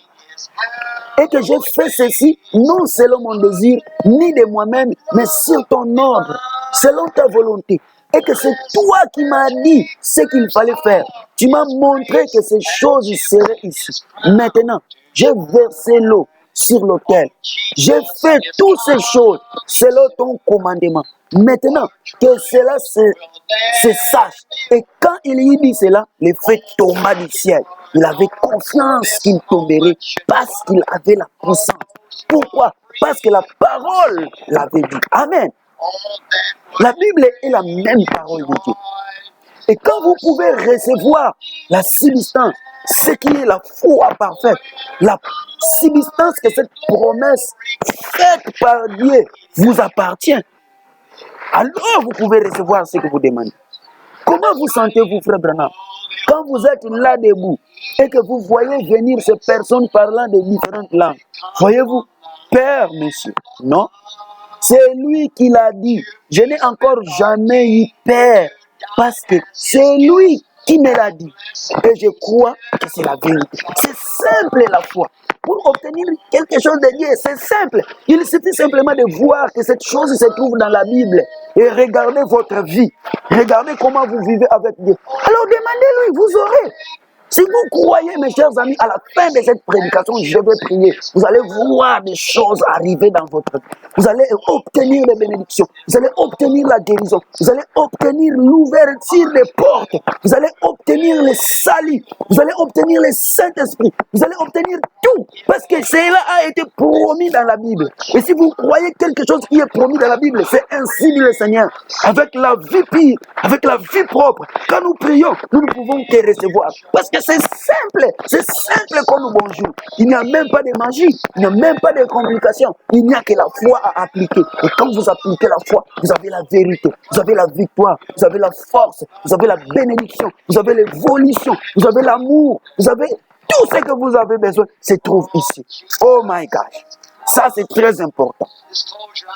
[SPEAKER 1] Et que j'ai fait ceci, non selon mon désir, ni de moi-même, mais sur ton ordre, selon ta volonté. Et que c'est toi qui m'as dit ce qu'il fallait faire. Tu m'as montré que ces choses seraient ici. Maintenant, j'ai versé l'eau sur l'autel. J'ai fait toutes ces choses selon ton commandement. Maintenant, que cela se sache. Et quand il y dit cela, le feu tomba du ciel. Il avait confiance qu'il tomberait parce qu'il avait la puissance. Pourquoi? Parce que la parole l'avait dit. Amen. La Bible est la même parole de Dieu. Et quand vous pouvez recevoir la substance, ce qui est la foi parfaite, la substance que cette promesse faite par Dieu vous appartient, alors vous pouvez recevoir ce que vous demandez. Comment vous sentez-vous, frère Branham, quand vous êtes là debout et que vous voyez venir ces personnes parlant de différentes langues? Voyez-vous peur, monsieur? Non. C'est lui qui l'a dit. Je n'ai encore jamais eu peur parce que c'est lui qui me l'a dit. Et je crois que c'est la vérité. C'est simple la foi. Pour obtenir quelque chose de Dieu, c'est simple. Il suffit simplement de voir que cette chose se trouve dans la Bible. Et regardez votre vie. Regardez comment vous vivez avec Dieu. Alors demandez-lui, vous aurez. Si vous croyez, mes chers amis, à la fin de cette prédication, je vais prier. Vous allez voir des choses arriver dans votre vie. Vous allez obtenir les bénédictions. Vous allez obtenir la guérison. Vous allez obtenir l'ouverture des portes. Vous allez obtenir les saluts. Vous allez obtenir le Saint-Esprit. Vous allez obtenir tout. Parce que cela a été promis dans la Bible. Et si vous croyez quelque chose qui est promis dans la Bible, c'est ainsi dit le Seigneur. Avec la vie pure, avec la vie propre, quand nous prions, nous ne pouvons que recevoir. Parce que c'est simple comme bonjour. Il n'y a même pas de magie, il n'y a même pas de complications. Il n'y a que la foi à appliquer. Et quand vous appliquez la foi, vous avez la vérité, vous avez la victoire, vous avez la force, vous avez la bénédiction, vous avez l'évolution, vous avez l'amour, vous avez tout ce que vous avez besoin se trouve ici. Oh my gosh. Ça, c'est très important.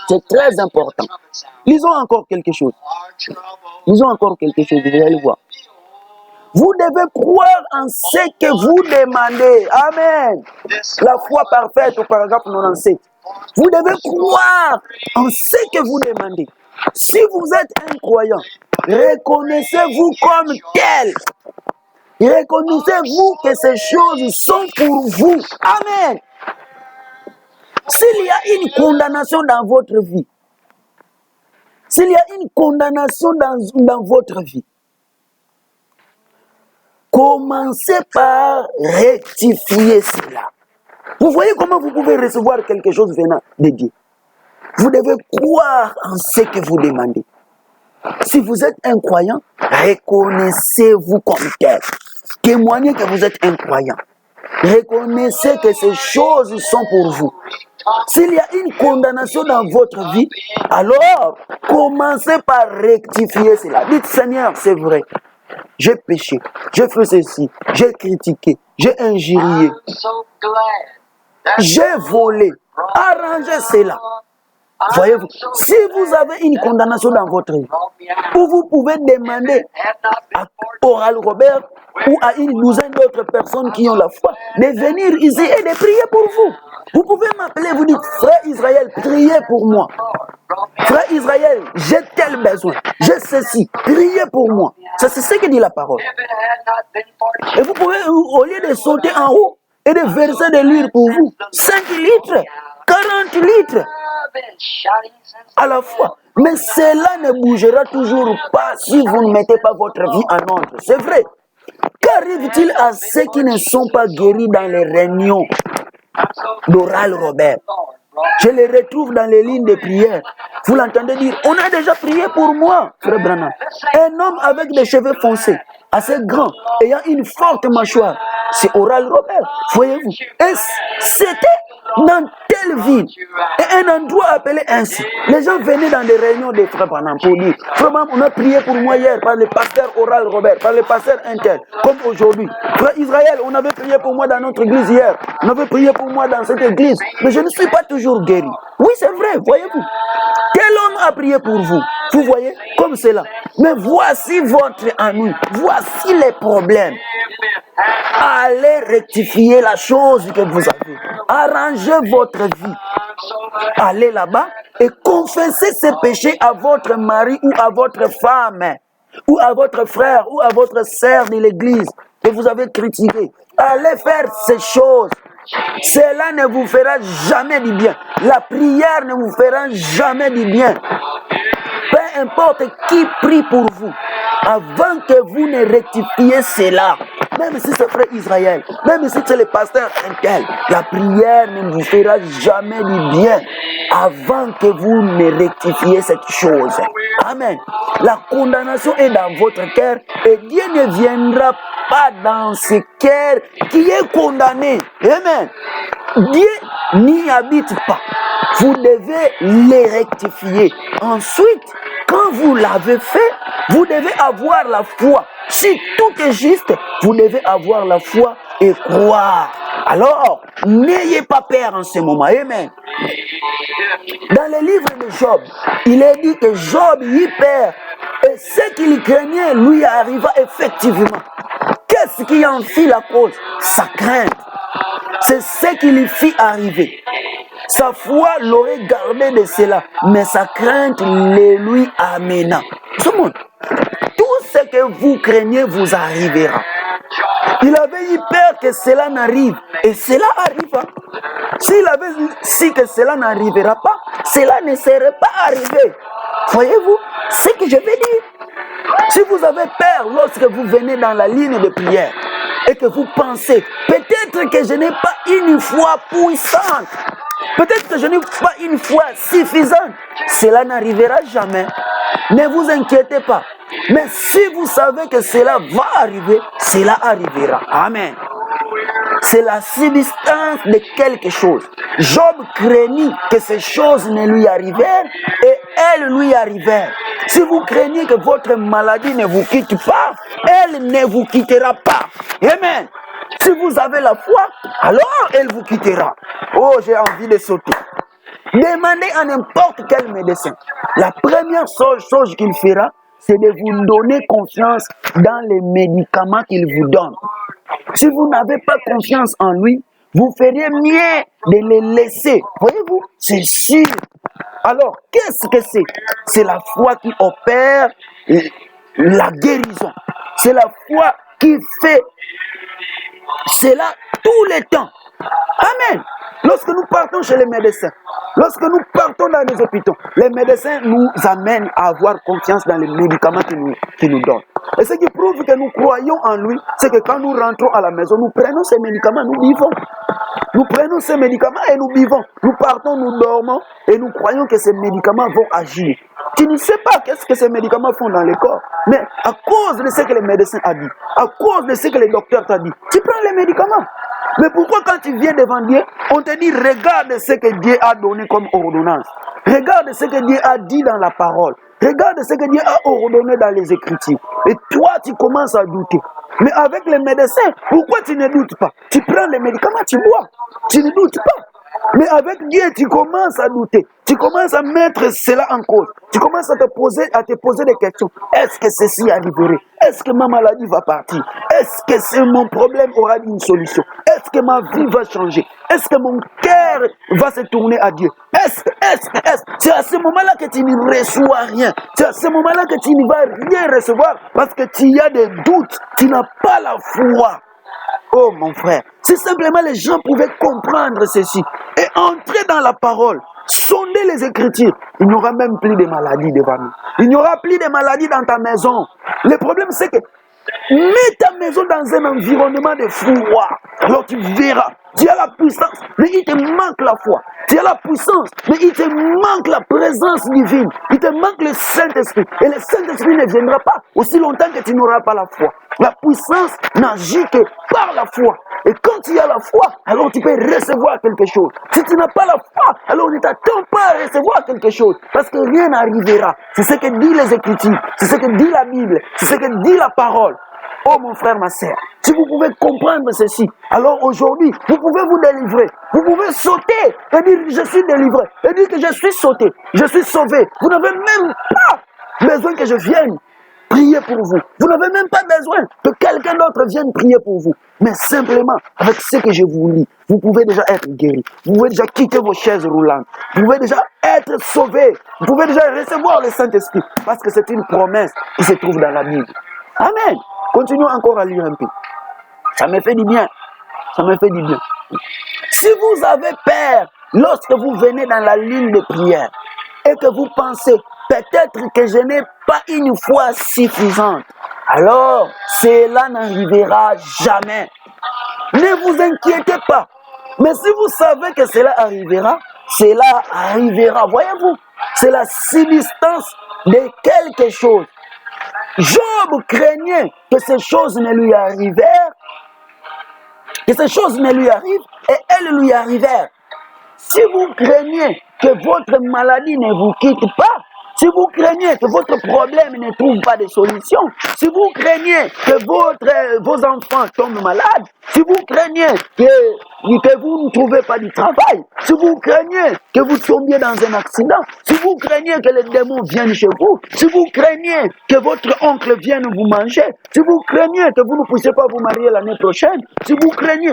[SPEAKER 1] C'est très important. Lisons encore quelque chose. Lisons encore quelque chose, vous allez voir. Vous devez croire en ce que vous demandez. Amen. La foi parfaite au paragraphe 97. Vous devez croire en ce que vous demandez. Si vous êtes un croyant, reconnaissez-vous comme tel. Reconnaissez-vous que ces choses sont pour vous. Amen. S'il y a une condamnation dans votre vie, s'il y a une condamnation dans votre vie, commencez par rectifier cela. Vous voyez comment vous pouvez recevoir quelque chose venant de Dieu. Vous devez croire en ce que vous demandez. Si vous êtes un croyant, reconnaissez-vous comme tel. Témoignez que vous êtes un croyant. Reconnaissez que ces choses sont pour vous. S'il y a une condamnation dans votre vie, alors commencez par rectifier cela. Dites, Seigneur, c'est vrai. J'ai péché, j'ai fait ceci, j'ai critiqué, j'ai injurié, j'ai volé. Arrangez cela. Voyez-vous, si vous avez une condamnation dans votre vie, où vous pouvez demander à Oral Robert ou à une douzaine d'autres personnes qui ont la foi de venir ici et de prier pour vous. Vous pouvez m'appeler, vous dites, frère Israël, priez pour moi. Frère Israël, j'ai tel besoin, j'ai ceci, priez pour moi. Ça, c'est ce que dit la parole. Et vous pouvez, au lieu de sauter en haut et de verser de l'huile pour vous, 5 litres, 40 litres à la fois. Mais cela ne bougera toujours pas si vous ne mettez pas votre vie en ordre. C'est vrai. Qu'arrive-t-il à ceux qui ne sont pas guéris dans les réunions d'Oral Robert? Je les retrouve dans les lignes de prière. Vous l'entendez dire, on a déjà prié pour moi, frère Branham. Un homme avec des cheveux foncés, assez grand, ayant une forte mâchoire. C'est Oral Robert, voyez-vous. Et c'était dans telle ville, et un endroit appelé ainsi. Les gens venaient dans des réunions de frère Branham pour dire, frère Branham, on a prié pour moi hier par le pasteur Oral Robert, par le pasteur Intel, comme aujourd'hui. Frère Israël, on avait prié pour moi dans notre église hier. On avait prié pour moi dans cette église. Mais je ne suis pas toujours guéri. Oui, c'est vrai, voyez-vous. Quel homme a prié pour vous? Vous voyez, comme cela. Mais voici votre ennui. Voici les problèmes. Allez rectifier la chose que vous avez. Arrangez votre vie. Allez là-bas et confessez ces péchés à votre mari ou à votre femme, ou à votre frère ou à votre sœur de l'église que vous avez critiqué. Allez faire ces choses. Cela ne vous fera jamais du bien. La prière ne vous fera jamais du bien. Peu importe qui prie pour vous, avant que vous ne rectifiez cela, même si c'est frère Israël, même si c'est le pasteur Intel, la prière ne vous fera jamais du bien avant que vous ne rectifiez cette chose. Amen. La condamnation est dans votre cœur et Dieu ne viendra pas dans ce cœur qui est condamné. Amen. Dieu n'y habite pas. Vous devez les rectifier. Ensuite, quand vous l'avez fait, vous devez avoir la foi. Si tout est juste, vous devez avoir la foi et croire. Alors, n'ayez pas peur en ce moment. Amen. Dans le livre de Job, il est dit que Job y perd. Et ce qu'il craignait, lui arriva effectivement. Qu'est-ce qui en fit la cause? Sa crainte. C'est ce qui lui fit arriver. Sa foi l'aurait gardé de cela, mais sa crainte le lui amena. Tout ce que vous craignez vous arrivera. Il avait eu peur que cela n'arrive. Et cela arriva. S'il avait su que cela n'arrivera pas, cela ne serait pas arrivé. Voyez-vous ce que je veux dire? Si vous avez peur lorsque vous venez dans la ligne de prière et que vous pensez, peut-être que je n'ai pas une foi puissante, peut-être que je n'ai pas une foi suffisante, cela n'arrivera jamais. Ne vous inquiétez pas. Mais si vous savez que cela va arriver, cela arrivera. Amen. C'est la substance de quelque chose. Job craignit que ces choses ne lui arrivèrent et elles lui arrivèrent. Si vous craignez que votre maladie ne vous quitte pas, elle ne vous quittera pas. Amen. Si vous avez la foi, alors elle vous quittera. Oh, j'ai envie de sauter. Demandez à n'importe quel médecin. La première chose qu'il fera, c'est de vous donner confiance dans les médicaments qu'il vous donne. Si vous n'avez pas confiance en lui, vous feriez mieux de les laisser. Voyez-vous, c'est sûr. Alors, qu'est-ce que c'est? C'est la foi qui opère la guérison. C'est la foi qui fait cela tout le temps. Amen. Lorsque nous partons chez les médecins, lorsque nous partons dans les hôpitaux, les médecins nous amènent à avoir confiance dans les médicaments qu'ils nous donnent. Et ce qui prouve que nous croyons en lui, c'est que quand nous rentrons à la maison, nous prenons ces médicaments, nous vivons. Nous prenons ces médicaments et nous vivons. Nous partons, nous dormons et nous croyons que ces médicaments vont agir. Tu ne sais pas qu'est-ce que ces médicaments font dans le corps. Mais à cause de ce que les médecins ont dit, à cause de ce que les docteurs t'ont dit, tu prends les médicaments. Mais pourquoi quand tu viens devant Dieu, on te dit regarde ce que Dieu a donné comme ordonnance. Regarde ce que Dieu a dit dans la parole. Regarde ce que Dieu a ordonné dans les Écritures. Et toi, tu commences à douter. Mais avec les médecins, pourquoi tu ne doutes pas? Tu prends les médicaments, tu bois. Tu ne doutes pas. Mais avec Dieu, tu commences à douter. Tu commences à mettre cela en cause. Tu commences à te poser des questions. Est-ce que ceci arriverait? Est-ce que ma maladie va partir? Est-ce que mon problème aura une solution? Est-ce que ma vie va changer? Est-ce que mon cœur va se tourner à Dieu? C'est à ce moment-là que tu ne reçois rien. C'est à ce moment-là que tu ne vas rien recevoir parce que tu as des doutes. Tu n'as pas la foi. Oh mon frère, si simplement les gens pouvaient comprendre ceci et entrer dans la parole, sonder les Écritures, il n'y aura même plus de maladies devant nous. Il n'y aura plus de maladies dans ta maison. Le problème c'est que mets ta maison dans un environnement de froid. Alors tu verras, tu as la puissance, mais il te manque la foi. Tu as la puissance, mais il te manque la présence divine. Il te manque le Saint-Esprit. Et le Saint-Esprit ne viendra pas aussi longtemps que tu n'auras pas la foi. La puissance n'agit que par la foi. Et quand tu as la foi, alors tu peux recevoir quelque chose. Si tu n'as pas la foi, alors ne t'attends pas à recevoir quelque chose. Parce que rien n'arrivera. C'est ce que dit les Écritures. C'est ce que dit la Bible. C'est ce que dit la parole. Oh mon frère, ma sœur, si vous pouvez comprendre ceci, alors aujourd'hui, vous pouvez vous délivrer. Vous pouvez sauter et dire je suis délivré. Et dire que je suis sauté, je suis sauvé. Vous n'avez même pas besoin que je vienne prier pour vous. Vous n'avez même pas besoin que quelqu'un d'autre vienne prier pour vous. Mais simplement, avec ce que je vous lis, vous pouvez déjà être guéri. Vous pouvez déjà quitter vos chaises roulantes. Vous pouvez déjà être sauvé. Vous pouvez déjà recevoir le Saint-Esprit. Parce que c'est une promesse qui se trouve dans la Bible. Amen. Continuons encore à lire un peu. Ça me fait du bien. Ça me fait du bien. Si vous avez peur lorsque vous venez dans la ligne de prière et que vous pensez peut-être que je n'ai pas une foi suffisante, alors cela n'arrivera jamais. Ne vous inquiétez pas. Mais si vous savez que cela arrivera, cela arrivera. Voyez-vous, c'est la substance de quelque chose. Job craignait que ces choses ne lui arrivèrent, que ces choses ne lui arrivent et elles lui arrivèrent. Si vous craignez que votre maladie ne vous quitte pas, si vous craignez que votre problème ne trouve pas de solution, si vous craignez que vos enfants tombent malades, si vous craignez que vous ne trouvez pas du travail, si vous craignez que vous tombiez dans un accident, si vous craignez que les démons viennent chez vous, si vous craignez que votre oncle vienne vous manger, si vous craignez que vous ne puissiez pas vous marier l'année prochaine, si vous craignez,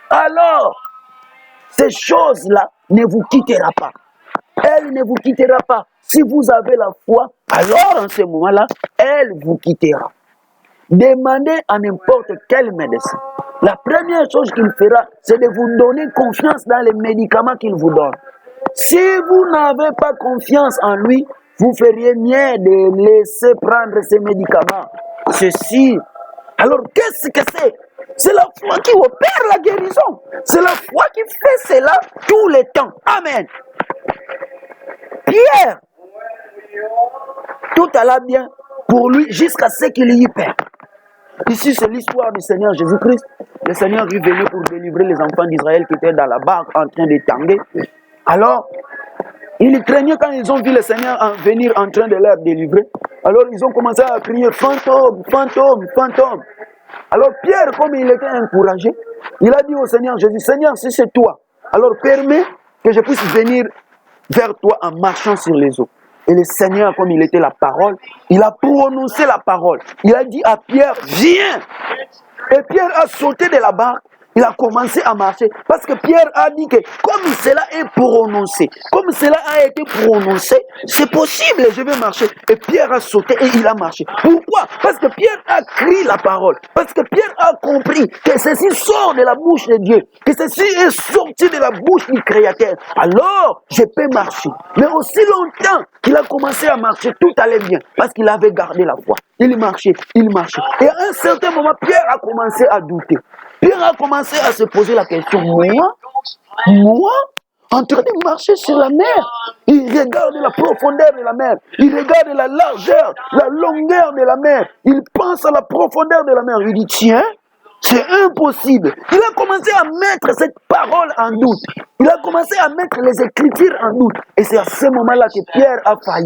[SPEAKER 1] alors, ces choses-là ne vous quittera pas. Elle ne vous quittera pas. Si vous avez la foi, alors en ce moment-là, elle vous quittera. Demandez à n'importe quel médecin. La première chose qu'il fera, c'est de vous donner confiance dans les médicaments qu'il vous donne. Si vous n'avez pas confiance en lui, vous feriez mieux de laisser prendre ces médicaments. Ceci. Alors, qu'est-ce que c'est? C'est la foi qui opère la guérison. C'est la foi qui fait cela tout le temps. Amen. Pierre, tout alla bien pour lui jusqu'à ce qu'il y perd. Ici, c'est l'histoire du Seigneur Jésus-Christ. Le Seigneur est venu pour délivrer les enfants d'Israël qui étaient dans la barque en train de tanguer. Alors, ils craignaient quand ils ont vu le Seigneur venir en train de leur délivrer. Alors, ils ont commencé à crier « Fantôme, fantôme, fantôme ». Alors, Pierre, comme il était encouragé, il a dit au Seigneur Jésus, « Seigneur, si c'est toi, alors permets que je puisse venir vers toi en marchant sur les eaux. » Et le Seigneur, comme il était la parole, il a prononcé la parole. Il a dit à Pierre, viens. Et Pierre a sauté de la barque. Il a commencé à marcher. Parce que Pierre a dit que comme cela est prononcé, comme cela a été prononcé, c'est possible, je vais marcher. Et Pierre a sauté et il a marché. Pourquoi? Parce que Pierre a crié la parole. Parce que Pierre a compris que ceci sort de la bouche de Dieu. Que ceci est sorti de la bouche du Créateur. Alors, je peux marcher. Mais aussi longtemps qu'il a commencé à marcher, tout allait bien. Parce qu'il avait gardé la foi. Il marchait, il marchait. Et à un certain moment, Pierre a commencé à douter. Pierre a commencé à se poser la question, moi, en train de marcher sur la mer, il regarde la profondeur de la mer, il regarde la largeur, la longueur de la mer, il pense à la profondeur de la mer, il dit, tiens, c'est impossible. Il a commencé à mettre cette parole en doute, il a commencé à mettre les Écritures en doute, et c'est à ce moment-là que Pierre a failli.